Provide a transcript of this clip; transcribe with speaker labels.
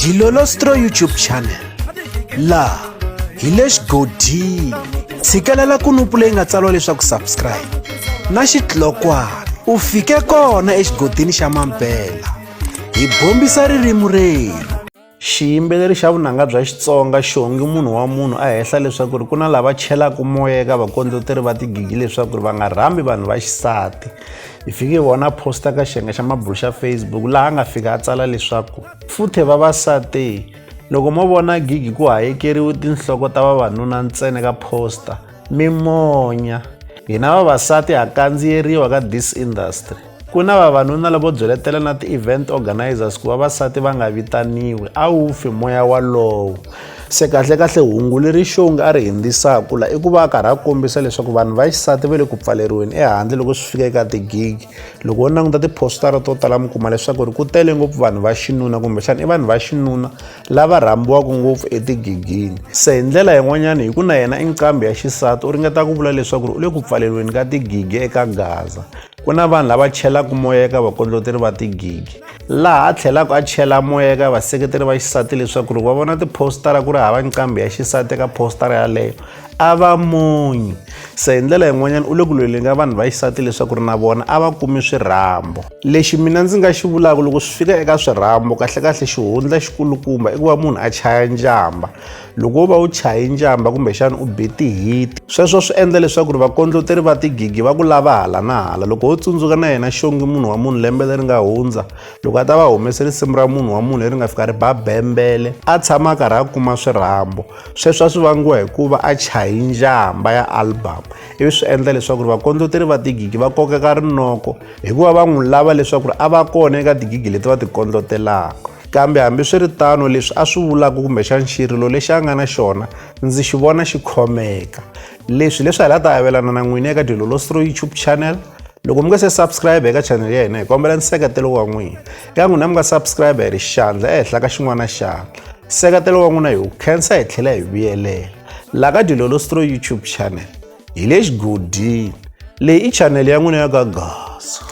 Speaker 1: Dilolostro YouTube channel la hi le xigodini tshikelela kunupu leyi nga tsariwa leswaku subscribe na xitlokwana u fike kona exigodini xa Mampela hi bombisa ririmi rero. Xiyimbeleri xa vunanga bya Xitsonga Xongi munhu wa munhu a hehla leswaku ku na lava chelaka moya eka vakondleteri va tigigi leswaku va nga rhambi vanhu va xisati. Hi fike vona posta ka xiyenge xa mabulu xa Facebook laha nga fika a tsala leswaku futhe vavasati loko mo vona gigi ku hayekeriwe tinhloko ta vavanuna ntsena ka posta mimonya hina vavasati ha kandziyeriwa ka this industry. Ku na vavanuna lavo byeletela na ti-event organizers ku vavasati va nga vitaniwi a wu fi moya walowo. Se kahle hungu leri Xongi a ri hindzisaka la i ku va a karhi a kombisa leswaku vanhu va xisati va le ku pfaleriweni ehandle loko swi fika eka tigigi. Loko u languta tipostara to tala mi kuma leswaku ku tele ngopfu vanhu va xinuna kumbexana i vanhu va xinuna lava rhambiwaka ngopfu etigigini. Se hi ndlela yin'wanyana hi ku na yena i nqambi ya xisati u ringeta ku vula leswaku u le ku pfaleriweni ka tigigi eka Gaza. Ku na vanhu lava chelaka moya eka vakondleteri va tigigi laha a tlhelaka a chela moya eka vaseketeri va xisati leswaku va vona tipostara ku ri hava nqambi ya xisati eka postara yaleyo a va monyi. Se hi ndlela yin'wanyana u le ku lweleni ka vanhu va xisati leswaku na vona a va kumi swirhambo. Lexi mina ndzi nga xi vulaka loko swi fika eka swirhambo kahle xihundla xikulukumba i ku va munhu a chaya njamba. Loko u va u chaye njamba kumbexana u be tihiti sweswo swi endla leswaku vakondleteri va tigigi va ku lava hala na hala. Loko u tsundzuka na yena Xongi munhu wa munhu lembe leri nga hundza loko a ta va humese risimu ra munhu wa munhu leri nga fika ri ba bembele a tshama a karhi a kuma swirhambo. Sweswo swi vangiwa hikuva a chaye njamba ya album ivi swi endla leswaku vakondleteri va tigigi va kokeka rinoko hikuva va n'wi lava leswaku a va kona eka tigigi leti va ti kondletelaka. Kambe hambi swi ri tano leswi a swi vulaka kumbexana xirilo lexi a nga na xona ndzi xi vona xi khomeka. Leswi hi la ta avelana na n'wina eka Dilolostro YouTube channel. Loko mi nga se subscribe eka channel ya hina hi kombela nseketelo wa n'wina. Eka n'wina mi nga subscribe hi ri xandla ehenhla ka xin'wana na xandla. Nseketelo wa n'wina hi wu khensa hi tlhela hi vuyelela. La ka Dilolostro YouTube channel hi le xigodini leyi i channel ya n'wina ya ka Gaza.